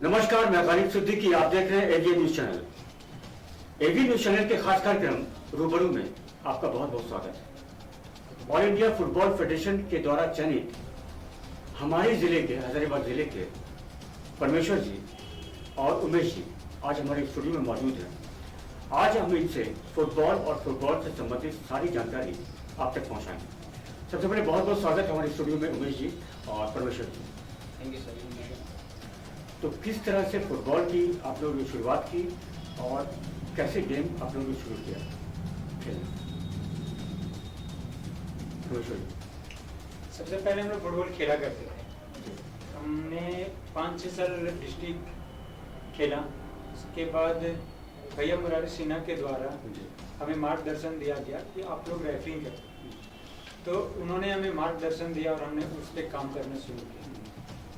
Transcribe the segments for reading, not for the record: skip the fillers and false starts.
नमस्कार, मैं गरीब सिद्दीकी। आप देख रहे हैं एवी न्यूज चैनल। एवी न्यूज चैनल के खास कार्यक्रम रूबरू में आपका बहुत बहुत स्वागत है। ऑल इंडिया फुटबॉल फेडरेशन के द्वारा चयनित हमारे जिले के हजारीबाग जिले के परमेश्वर जी और उमेश जी आज हमारे स्टूडियो में मौजूद हैं। आज हम इनसे फुटबॉल और फुटबॉल से संबंधित सारी जानकारी आप तक पहुंचाएंगे। सबसे पहले बहुत बहुत स्वागत है हमारे स्टूडियो में उमेश जी और परमेश्वर जी। Thank you sir. तो किस तरह से फुटबॉल की आप लोगों ने शुरुआत की और कैसे गेम आप लोगों ने शुरू किया खेलना? सबसे पहले हम लोग फुटबॉल खेला करते थे। हमने 5-6 साल डिस्ट्रिक्ट खेला। उसके बाद भैया मुरारी सिन्हा के द्वारा हमें मार्गदर्शन दिया गया कि आप लोग रेफरिंग करें। तो उन्होंने हमें मार्गदर्शन दिया और हमने उस पर काम करना शुरू किया।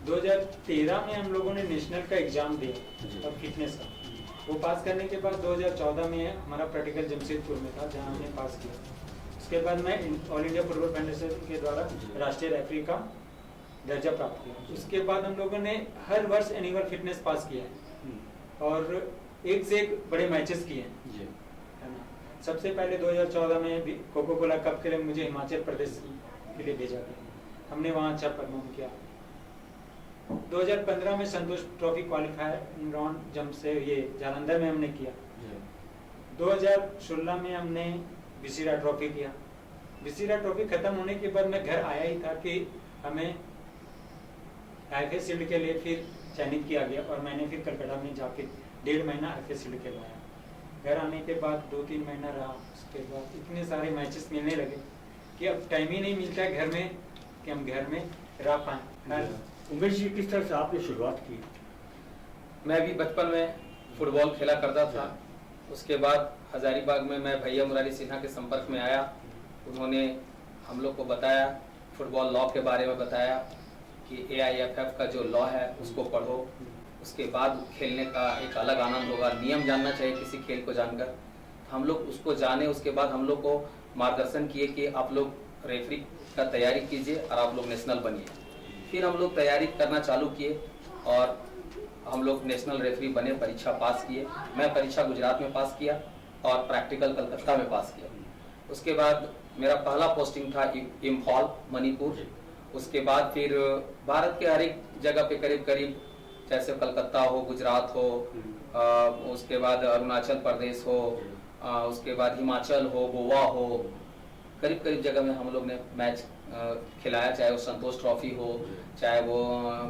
2013 में हम लोगों ने नेशनल का एग्जाम दिया और फिटनेस का, वो पास करने के बाद 2014 में हमारा प्रैक्टिकल जमशेदपुर में था जहां हमने पास किया। उसके बाद मैं ऑल इंडिया फुटबॉल फेडरेशन के द्वारा राष्ट्रीय रेफरी का दर्जा प्राप्त किया। उसके बाद हम लोगों ने हर वर्ष एनुअल फिटनेस पास किया है और एक से एक बड़े मैचेस किए हैं, है ना। सबसे पहले 2014 में कोको कोला कप के लिए मुझे हिमाचल प्रदेश के लिए भेजा गया, हमने वहाँ अच्छा परफॉर्म किया। 2015 में संतोष ट्रॉफी क्वालिफायर राउंड जंप से ये जालंधर में हमने किया। 2016 में हमने विसिरा ट्रॉफी किया। विसिरा ट्रॉफी खत्म होने के बाद मैं घर आया ही था कि हमें आईएफए शील्ड के लिए फिर चयनित किया गया और मैंने फिर कलकत्ता में जाके 1.5 महीना आईएफए शील्ड खेलवाया। घर आने के बाद 2-3 महीना रहा। उसके बाद इतने सारे मैचेस मिलने लगे कि अब टाइम ही नहीं मिलता है घर में कि हम घर में रह पाए। उमेश जी, किस तरह से आपने शुरुआत की? मैं भी बचपन में फुटबॉल खेला करता था। उसके बाद हजारीबाग में मैं भैया मुरारी सिन्हा के संपर्क में आया। उन्होंने हम लोग को बताया, फुटबॉल लॉ के बारे में बताया कि AIFF का जो लॉ है उसको पढ़ो। उसके बाद खेलने का एक अलग आनंद होगा, नियम जानना चाहिए किसी खेल को जानकर। हम लोग उसको जाने। उसके बाद हम लोग को मार्गदर्शन किए कि आप लोग रेफरी का तैयारी कीजिए और आप लोग नेशनल बनिए। फिर हम लोग तैयारी करना चालू किए और हम लोग नेशनल रेफरी बने, परीक्षा पास किए। मैं परीक्षा गुजरात में पास किया और प्रैक्टिकल कलकत्ता में पास किया। उसके बाद मेरा पहला पोस्टिंग था इम्फॉल, मणिपुर। उसके बाद फिर भारत के हर एक जगह पे करीब करीब, जैसे कलकत्ता हो, गुजरात हो, उसके बाद अरुणाचल प्रदेश हो, उसके बाद हिमाचल हो, गोवा हो, करीब करीब जगह में हम लोग ने मैच खिलाया। चाहे वो संतोष ट्रॉफी हो, चाहे वो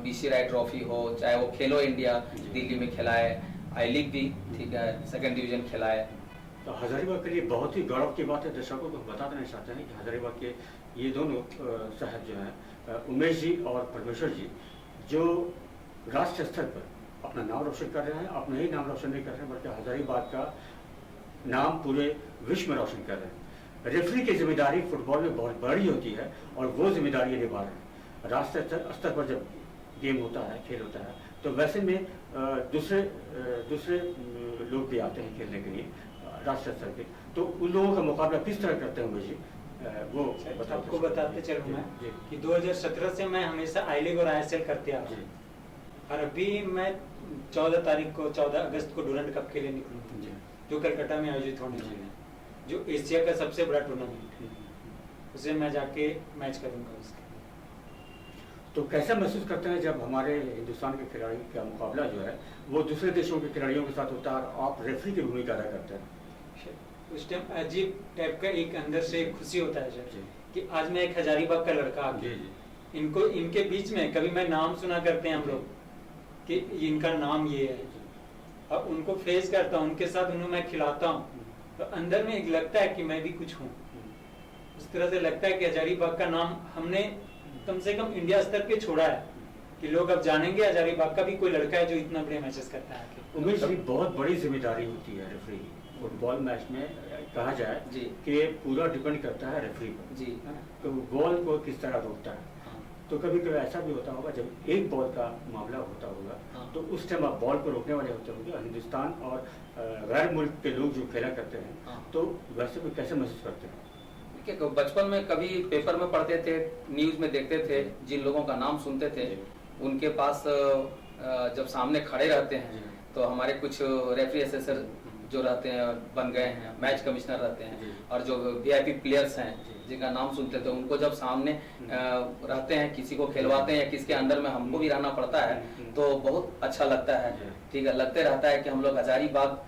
BC राय ट्रॉफी हो, चाहे वो खेलो इंडिया दिल्ली में खिलाए, आई लीग भी, ठीक है, 2nd डिवीजन खिलाए। तो हजारीबाग के लिए बहुत ही गौरव की बात है। दर्शकों को बता देना चाहते हैं कि हजारीबाग के ये दोनों साहब जो हैं, उमेश जी और परमेश्वर जी, जो राष्ट्रीय स्तर पर अपना नाम रोशन कर रहे हैं। अपना ही नाम रोशन नहीं कर रहे हैं बल्कि हजारीबाग का नाम पूरे विश्व में रोशन कर रहे हैं। रेफरी की जिम्मेदारी फुटबॉल में बहुत बड़ी होती है और वो जिम्मेदारी निभा रहे हैं। राष्ट्रीय स्तर पर जब गेम होता है, खेल होता है, तो वैसे में दूसरे लोग भी आते हैं खेलने के लिए राष्ट्रीय स्तर पे। तो उन लोगों का मुकाबला किस तरह करते हैं उमेश जी? वो आपको बताते चलूँ मैं कि 2017 से मैं हमेशा आई लीग और ISL करते आ रहा हूँ और अभी मैं 14 अगस्त को डूरंड कप के लिए निकलूँ जो कलकत्ता में आयोजित होने वाला है, जो एशिया का सबसे बड़ा टूर्नामेंट है। उसे मैं जाके मैच करूंगा उसके। तो कैसा महसूस करते हैं जब हमारे हिंदुस्तान के खिलाड़ी का मुकाबला जो है वो दूसरे देशों के खिलाड़ियों के साथ होता है और आप रेफरी की भूमिका अदा करते हैं? उस टाइम अजीब टाइप का एक अंदर से खुशी होता है सर कि आज मैं एक हजारीबाग का लड़का आ गया। इनको इनके बीच में कभी मैं नाम सुना करते हैं हम लोग कि इनका नाम ये है, अब उनको फेस करता हूँ, उनके साथ उन्हें मैं खिलाता हूँ, तो अंदर में एक लगता है कि मैं भी कुछ हूँ। उस तरह से लगता है कि हजारीबाग का नाम हमने कम से कम इंडिया स्तर पे छोड़ा है कि लोग अब जानेंगे हजारीबाग का भी कोई लड़का है जो इतना बड़े मैचेस करता है। उमेश जी, बहुत बड़ी जिम्मेदारी होती है रेफरी फुटबॉल मैच में। कहा जाए कि पूरा डिपेंड करता है रेफरी पर जी, तो बॉल को किस तरह रोकता है। तो कभी कभी ऐसा भी होता होगा जब एक बॉल का मामला होता होगा तो उस टाइम आप बॉल को रोकने वाले होते होंगे। हिंदुस्तान और गैर मुल्क के लोग जो खेला करते हैं तो वैसे भी कैसे महसूस करते हैं? देखिए, बचपन में कभी पेपर में पढ़ते थे, न्यूज में देखते थे, जिन लोगों का नाम सुनते थे उनके पास जब सामने खड़े रहते हैं तो हमारे कुछ रेफरी असेसर जो रहते हैं बन गए हैं, मैच कमिश्नर रहते हैं, और जो वीआईपी प्लेयर्स हैं जिनका नाम सुनते थे, उनको जब सामने रहते हैं, किसी को खिलवाते हैं या किसके अंडर में हमको भी रहना पड़ता है, तो बहुत अच्छा लगता है। ठीक है, लगते रहता है कि हम लोग हजारीबाग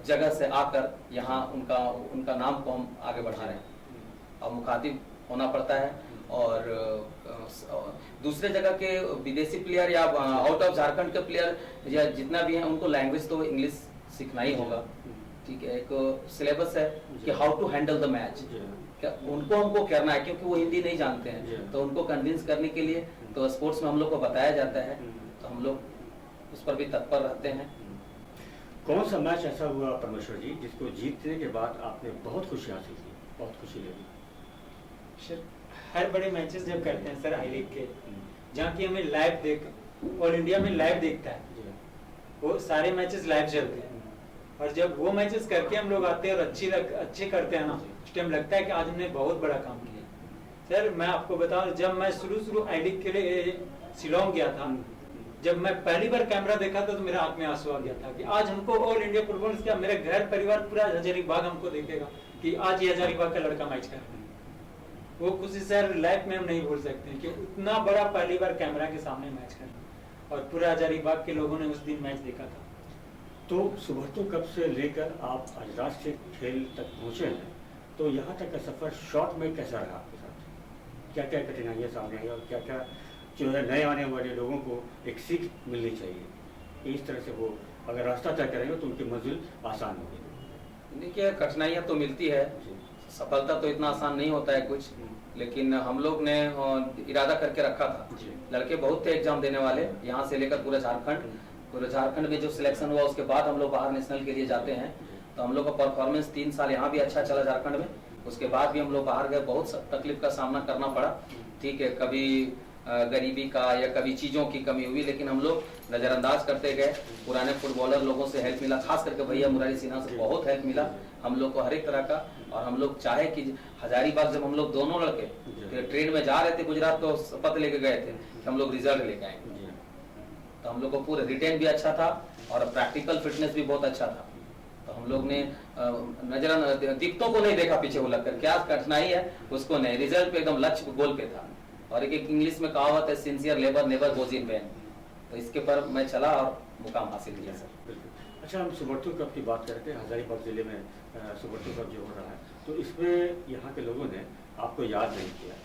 जगह से आकर यहाँ उनका नाम को हम आगे बढ़ा रहे हैं। अब मुखातिब होना पड़ता है, और दूसरे जगह के विदेशी प्लेयर या आउट ऑफ झारखंड के प्लेयर या जितना भी है, उनको लैंग्वेज तो इंग्लिश सीखना ही होगा। ठीक है, एक सिलेबस है कि how to handle the match, उनको हमको करना है, क्योंकि वो हिंदी नहीं जानते हैं, तो उनको कन्विंस करने के लिए तो स्पोर्ट्स में हम लोग को बताया जाता है, तो हम लोग उस पर भी तत्पर रहते हैं। कौन सा मैच ऐसा हुआ परमेश्वर जी जिसको जीतने के बाद आपने बहुत खुशी हासिल की, बहुत खुशी लगी? हर बड़े मैचेस जब करते हैं सर आई लीग के, जहाँ की हमें लाइव देख, ऑल इंडिया में लाइव देखता है, वो सारे मैचेस लाइव चलते हैं, और जब वो मैचेस करके हम लोग आते हैं और अच्छे करते हैं ना, उस टाइम लगता है कि आज हमने बहुत बड़ा काम किया। सर मैं आपको बताऊं, जब मैं शुरू आई लीग के लिए शिलोंग गया था, जब मैं पहली बार कैमरा देखा था तो मेरे आंख में आंसू आ गया था कि आज हमको ऑल इंडिया फुटबॉल क्या, मेरे घर परिवार पूरा हजारीबाग हमको देखेगा कि आज ये हजारीबाग का लड़का मैच कर रहा है। वो खुशी सर लाइफ में हम नहीं भूल सकते कि उतना बड़ा पहली बार कैमरा के सामने मैच करना, और पूरा हजारीबाग के लोगों ने उस दिन मैच देखा था। तो सुबर्तो कप से लेकर आप आज राष्ट्रीय खेल तक पहुंचे हैं, तो यहाँ तक का सफर शॉर्ट में कैसा रहा आपके साथ? क्या क्या कठिनाइयाँ सामने आई और क्या क्या जो है नए आने वाले लोगों को एक सीख मिलनी चाहिए, इस तरह से वो अगर रास्ता तय करेंगे तो उनकी मंजिल आसान होगी? देखिए, कठिनाइयाँ तो मिलती है, सफलता तो इतना आसान नहीं होता है कुछ, लेकिन हम लोग ने इरादा करके रखा था। लड़के बहुत थे एग्जाम देने वाले, यहाँ से लेकर पूरा झारखंड में जो सिलेक्शन हुआ उसके बाद हम लोग बाहर नेशनल के लिए जाते हैं, तो हम लोग का परफॉर्मेंस 3 साल यहाँ भी अच्छा चला झारखंड में, उसके बाद भी हम लोग बाहर गए, बहुत तकलीफ का सामना करना पड़ा। ठीक है, कभी गरीबी का या कभी चीज़ों की कमी हुई, लेकिन हम लोग नज़रअंदाज करते गए। पुराने फुटबॉलर लोगों से हेल्प मिला, खास करके भैया मुरारी सिन्हा से बहुत हेल्प मिला हम लोग को हर एक तरह का, और हम लोग चाहे कि हजारीबाग जब हम लोग दोनों लड़के ट्रेन में जा रहे थे गुजरात, तो शपथ लेके गए थे कि हम लोग रिजल्ट लेके आएंगे, तो हम लोग को पूरा रिटेन भी अच्छा था और प्रैक्टिकल फिटनेस भी बहुत अच्छा था। तो हम लोग ने दिक्कतों को नहीं देखा पीछे उलट कर, क्या कठिनाई है उसको नहीं, रिजल्ट पे एकदम लक्ष्य गोल पे था। और एक इंग्लिश में कहावत है, sincere labour never goes in vain, तो इसके पर मैं चला और मुकाम हासिल किया सर। अच्छा, हम सुबर्तो कप की बात करते हैं। हजारीबाग जिले में सुबर्तो कप जो हो रहा है, तो इसमें यहाँ के लोगों ने आपको याद नहीं किया।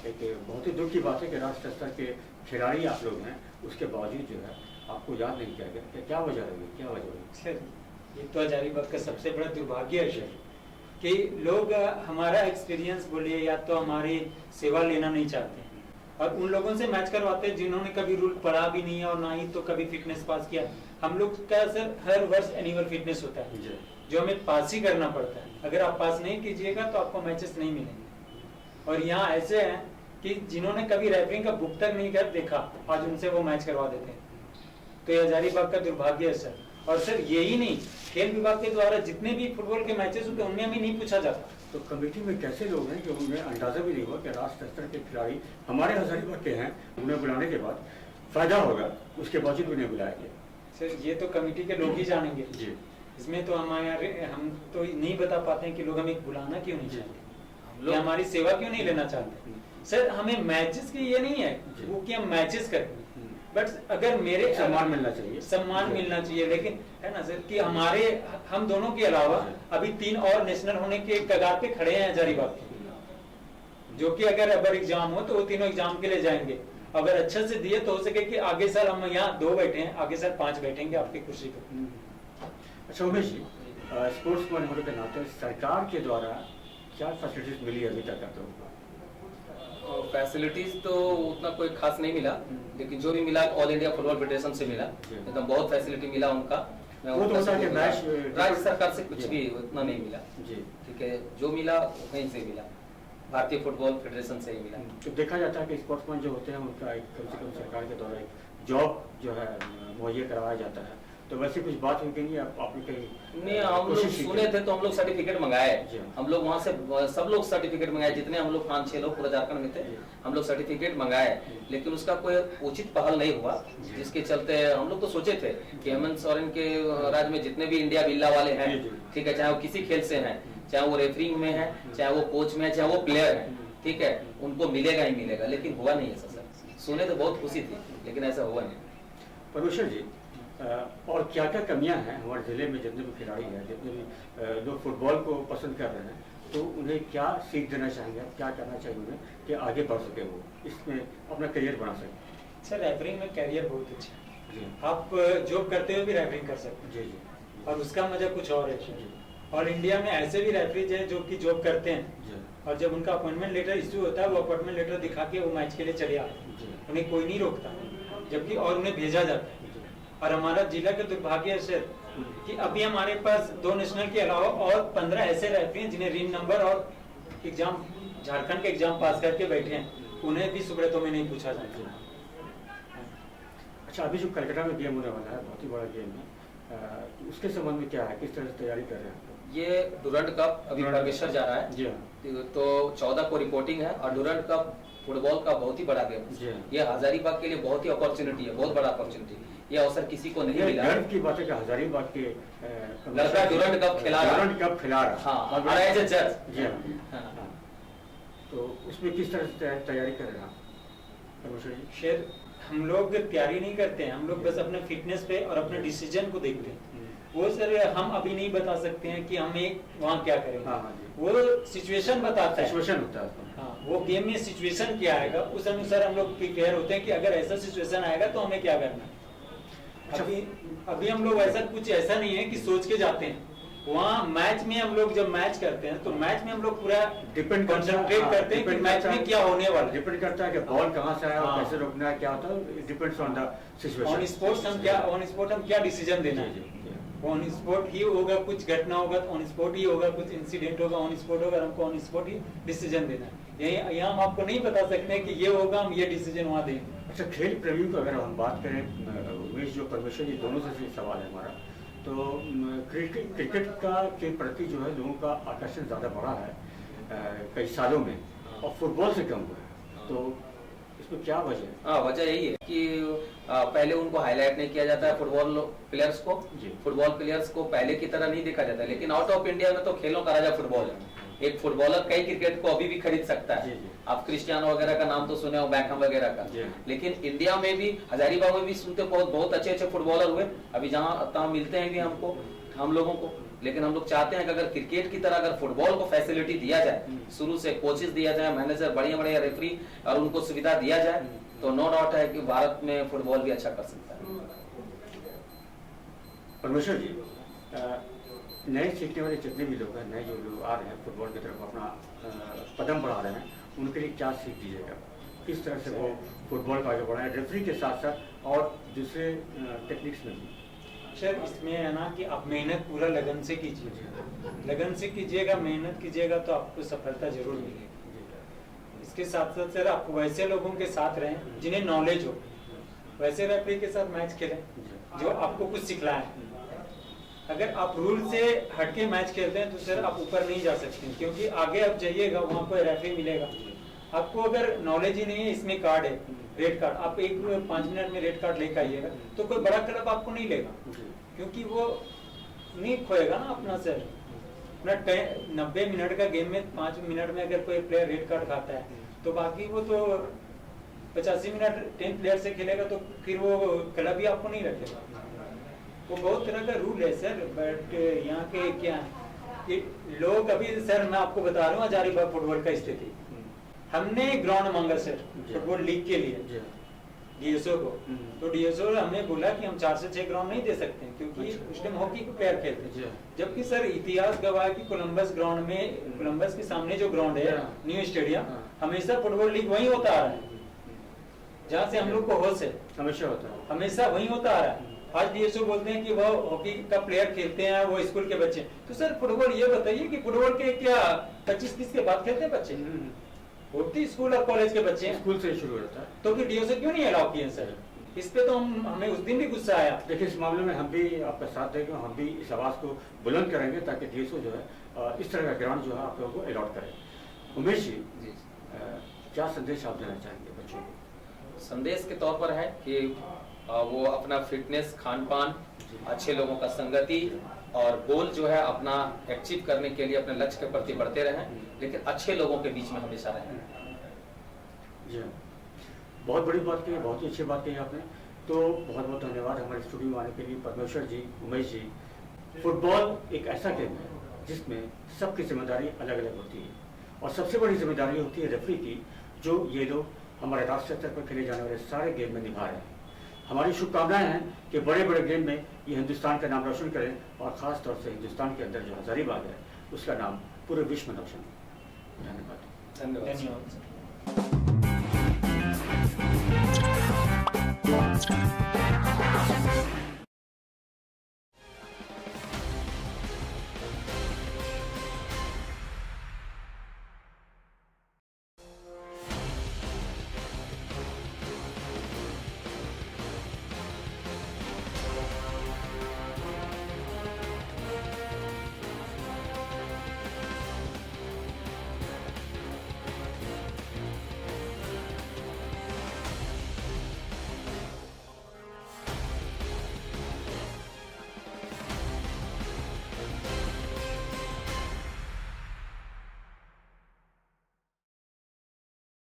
एक बहुत ही दुख की बात है कि राष्ट्रीय स्तर के खिलाड़ी आप लोग हैं, उसके बावजूद जो है आपको याद नहीं किया गया। क्या वजह रही, क्या वजह रही? सर ये तो हजारीबाग का सबसे बड़ा दुर्भाग्य है सर, कि लोग हमारा एक्सपीरियंस बोलिए या तो हमारी सेवा लेना नहीं चाहते, और उन लोगों से मैच करवाते हैं जिन्होंने कभी रूल पढ़ा भी नहीं है और ना ही तो कभी फिटनेस पास किया। हम लोग का सर हर वर्ष एनुअल फिटनेस होता है जो हमें पास ही करना पड़ता है, अगर आप पास नहीं कीजिएगा तो आपको मैचेस नहीं मिलेंगे। और यहाँ ऐसे हैं कि जिन्होंने कभी रेफरिंग का बुक तक नहीं कर देखा, आज उनसे वो मैच करवा देते हैं। तो ये हजारीबाग का दुर्भाग्य है सर। और सर यही नहीं, खेल विभाग के द्वारा जितने भी फुटबॉल के मैचेस होते हैं उनमें भी नहीं पूछा जाता। तो कमेटी में कैसे लोग हैं कि उन्हें अंदाजा भी नहीं हुआ कि राष्ट्रीय स्तर के खिलाड़ी हमारे हजारीबाग के हैं, उन्हें बुलाने के बाद फायदा होगा, उसके बावजूद भी नहीं बुलाया गया? सर ये तो कमेटी के लोग ही जानेंगे जी, इसमें तो हम तो नहीं बता पाते हैं कि लोग हमें बुलाना क्यों नहीं चाहते, या हमारी सेवा क्यों नहीं लेना चाहते। सर हमें मैचेस की ये नहीं है वो कि हम मैचेस करें, बट अगर मेरे सम्मान मिलना चाहिए, सम्मान मिलना चाहिए, लेकिन है ना सर कि हम दोनों के अलावा अभी 3 और नेशनल होने के कगार पे खड़े हैं हजारीबाग के, जो कि अगर एग्जाम हो तो वो तीनों एग्जाम के लिए जाएंगे। अगर अच्छे से दिए तो हो सके कि आगे साल हम यहाँ 2 बैठे हैं, आगे साल 5 बैठेंगे आपकी खुशी को। अच्छा उमेश जी, स्पोर्ट्समैन होने के नाते सरकार के द्वारा क्या फैसिलिटीज मिली अभी तक आप लोगों को? फैसिलिटीज तो उतना कोई खास नहीं मिला, लेकिन जो भी मिला ऑल इंडिया फुटबॉल फेडरेशन से मिला, एकदम बहुत फैसिलिटी मिला उनका। वो तो होता है कि मैच राज्य सरकार से कुछ भी उतना नहीं मिला जी, ठीक है, जो मिला वहीं से मिला, भारतीय फुटबॉल फेडरेशन से ही मिला। तो देखा जाता है कि स्पोर्ट्समैन जो होते हैं उनका एक कम से कम सरकार के द्वारा एक जॉब जो है मुहैया करवाया जाता है, तो वैसे कुछ बात हुई कहीं आपने कहीं नहीं, हम लोग सुने थे तो हम लोग सर्टिफिकेट मंगाए। हम लोग वहाँ से सब लोग सर्टिफिकेट मंगाए, जितने हम लोग 5-6 लोग पूरा झारखंड में थे, हम लोग सर्टिफिकेट मंगाए, लेकिन उसका कोई उचित पहल नहीं हुआ, जिसके चलते हम लोग तो सोचे थे कि हेमंत सोरेन के राज्य में जितने भी इंडिया बिल्ला वाले हैं, ठीक है, चाहे वो किसी खेल से हैं, चाहे वो रेफरिंग में है, चाहे वो कोच में है, चाहे वो प्लेयर है, ठीक है, उनको मिलेगा ही मिलेगा, लेकिन हुआ नहीं ऐसा सर। सुने तो बहुत खुशी थी, लेकिन ऐसा हुआ नहीं। परमेश्वर जी, और क्या क्या कमियां हैं हमारे जिले में? जितने भी खिलाड़ी हैं, जितने भी लोग फुटबॉल को पसंद कर रहे हैं, तो उन्हें क्या सीख देना चाहेंगे, क्या करना चाहिए उन्हें कि आगे बढ़ सके, वो इसमें अपना करियर बना सके? सर रेफरिंग में करियर बहुत अच्छा है, आप जॉब करते हुए भी रेफरिंग कर सकते हैं। जी जी। और उसका मजा कुछ और है। और इंडिया में ऐसे भी रेफरीज हैं जो कि जॉब करते हैं, और जब उनका अपॉइंटमेंट लेटर इश्यू होता है, वो अपॉइंटमेंट लेटर दिखा के वो मैच के लिए चले आते हैं, उन्हें कोई नहीं रोकता, जबकि और उन्हें भेजा जाता है। और हमारा जिला का दुर्भाग्य है सर कि अभी हमारे पास 2 नेशनल के अलावा और 15 ऐसे रेफरी हैं जिन्हें रिंग नंबर और एग्जाम, झारखंड के एग्जाम पास करके बैठे हैं, उन्हें भी सुब्रतों में नहीं पूछा जाता। अच्छा, अभी जो कलकत्ता में गेम होने वाला है, बहुत ही बड़ा गेम है, उसके संबंध में क्या है, किस तरह से तैयारी कर रहे हैं? ये डुरंड कप अभी परमेश्वर जा रहा है जी हाँ। तो 14 को रिपोर्टिंग है, और डुरंड कप फुटबॉल का बहुत ही बड़ा गेम है। ये हजारीबाग के लिए बहुत ही अपॉर्चुनिटी है, बहुत बड़ा अपॉर्चुनिटी। ये अवसर किसी को नहीं मिला। गर्व की बात है कि हजारीबाग के लड़का डुरंड कप खिला रहा है। डुरंड कप खिला रहा है। हाँ, और एज ए जज। जी हाँ। तो उसमें किस तरह से तैयारी कर रहे हैं परमेश्वर जी? शेर हम लोग तैयारी नहीं करते हैं, हम लोग बस अपने फिटनेस पे और अपने डिसीजन को देखते हैं। वो सर हम अभी नहीं बता सकते हैं कि हम एक वहाँ क्या करेंगे। हाँ, वो सिचुएशन बताता है, सिचुएशन होता है। हाँ, वो गेम में सिचुएशन क्या आएगा उस अनुसार हम लोग प्रिपेयर होते हैं कि अगर ऐसा सिचुएशन आएगा तो हमें क्या करना है। अभी हम लोग ऐसा कुछ ऐसा नहीं है कि सोच के जाते हैं वहाँ मैच में। हम लोग जब मैच करते हैं तो मैच में हम लोग पूरा डिपेंड कंसंट्रेट करते हैं कि मैच में क्या होने वाला है। डिपेंड करता है कि बॉल कहाँ से आया और कैसे रोकना है, क्या होता है, depends on the situation. On spot हम क्या डिसीजन देना है। ऑन स्पॉट ही होगा, कुछ घटना होगा तो ऑन स्पॉट ही होगा, कुछ इंसिडेंट होगा ऑन स्पॉट होगा, हमको ऑन स्पॉट ही डिसीजन देना है। यहाँ हम आपको नहीं बता सकते हैं कि ये होगा, हम ये डिसीजन वहाँ देंगे। अच्छा, खेल प्रेमियों को अगर हम बात करें, उमेश जो परमेश्वर, ये दोनों से सवाल है हमारा, तो क्रिकेट का के प्रति जो है लोगों का आकर्षण ज़्यादा बढ़ा है कई सालों में, और फुटबॉल से कम हुआ है, तो इसमें क्या वजह है? हाँ, वजह यही है कि पहले उनको हाईलाइट नहीं किया जाता है फुटबॉल प्लेयर्स को। फुटबॉल प्लेयर्स को पहले की तरह नहीं देखा जाता है, लेकिन आउट ऑफ इंडिया में तो खेलों का राजा फुटबॉल है। एक फुटबॉलर कई क्रिकेट को अभी भी खरीद सकता है। आप क्रिस्टियानो वगैरह का नाम तो सुने हो, बैकहम वगैरह का, लेकिन इंडिया में भी हजारीबाग में भी सुनते बहुत अच्छे अच्छे फुटबॉलर हुए अभी, जहाँ मिलते हैं भी हमको, हम लोगों को। लेकिन हम लोग चाहते हैं कि अगर क्रिकेट की तरह अगर फुटबॉल को फैसिलिटी दिया जाए, शुरू से कोचेस दिया जाए, मैनेजर, बढ़िया बढ़िया रेफरी, और उनको सुविधा दिया जाए, तो नो डाउट है कि भारत में फुटबॉल भी अच्छा कर सकता है। परमेश्वर जी, नए सीखने वाले जितने भी लोग हैं, नए जो लोग आ रहे हैं फुटबॉल की तरफ अपना कदम बढ़ा रहे हैं, उनके लिए क्या सीख दीजिएगा? किस तरह से वो फुटबॉल को आगे बढ़ाएं, रेफरी के साथ साथ और दूसरे टेक्निक्स में भी? सर इसमें है ना कि आप मेहनत पूरा लगन से कीजिए, लगन से कीजिएगा, मेहनत कीजिएगा तो आपको सफलता जरूर मिलेगी। इसके साथ साथ सर आप वैसे लोगों के साथ रहें जिन्हें नॉलेज हो, वैसे रेफरी के साथ मैच खेलें जो आपको कुछ सिखलाए। अगर आप रूल से हटके मैच खेलते हैं तो सर आप ऊपर नहीं जा सकते, क्योंकि आगे आप जाइएगा वहाँ कोई रेफरी मिलेगा आपको। अगर नॉलेज ही नहीं है, इसमें कार्ड है, रेड कार्ड, आप 5 मिनट में रेड कार्ड लेकर आइएगा तो कोई बड़ा क्लब आपको नहीं लेगा, क्योंकि वो नहीं खोएगा ना अपना सर। अपना 90 मिनट का गेम में 5 मिनट में अगर कोई प्लेयर रेड कार्ड खाता है तो बाकी वो तो 85 मिनट 10 प्लेयर से खेलेगा, तो फिर वो क्लब ही आपको नहीं रखेगा। वो बहुत तरह का रूल है सर। बट यहाँ के क्या कि लोग, अभी सर मैं आपको बता रहा हूँ हजारीबाग फुटबॉल का स्थिति, हमने ग्राउंड मांगा सर फुटबॉल लीग के लिए डीएसओ को, तो डीएसओ हमने बोला कि हम 4 से 6 ग्राउंड नहीं दे सकते क्योंकि उस टाइम हॉकी के प्लेयर खेलते हैं। जबकि सर इतिहास गवाह है कि कोलंबस ग्राउंड में, कोलंबस के सामने जो ग्राउंड है न्यू स्टेडियम, हमेशा फुटबॉल लीग वही होता आ रहा है, जहाँ से हम लोग को होश है, हमेशा होता है, हमेशा वही होता आ रहा है। आज डीएसओ बोलते हैं कि वो हॉकी का प्लेयर खेलते हैं, वो स्कूल के बच्चे, तो सर फुटबॉल ये बताइए कि फुटबॉल के क्या 25-30 के बाद खेलते हैं बच्चे? होती स्कूल और कॉलेज के बच्चे, स्कूल से शुरू होता है, तो फिर डीएसओ क्यों नहीं अलाउ किए सर? इस पे तो हमें उस दिन भी गुस्सा आया। देखिए, इस मामले में हम भी आपका साथ देंगे, हम भी इस आवाज़ को बुलंद करेंगे ताकि डीएसओ जो है इस तरह का ग्राउंड जो है आप लोगों को अलॉट करे। उमेश जी, क्या संदेश आप देना चाहेंगे बच्चों को? संदेश के तौर पर है कि वो अपना फिटनेस, खान पान, अच्छे लोगों का संगति और गोल जो है अपना अचीव करने के लिए अपने लक्ष्य के प्रति बढ़ते रहें, लेकिन अच्छे लोगों के बीच में हमेशा रहें। जी हाँ, बहुत बड़ी बात कही, बहुत ही अच्छी बात कही आपने। तो बहुत बहुत धन्यवाद हमारे स्टूडियो में आने के लिए परमेश्वर जी, उमेश जी। फुटबॉल एक ऐसा गेम है जिसमें सबकी जिम्मेदारी अलग अलग होती है और सबसे बड़ी जिम्मेदारी होती है रेफरी की, जो ये लोग हमारे राष्ट्रीय स्तर पर खेले जाने वाले सारे गेम में निभा रहे हैं। हमारी शुभकामनाएं हैं कि बड़े बड़े गेम में ये हिंदुस्तान का नाम रोशन करें और ख़ास तौर से हिंदुस्तान के अंदर जो हजारीबाग है उसका नाम पूरे विश्व में रोशन। धन्यवाद। धन्यवाद।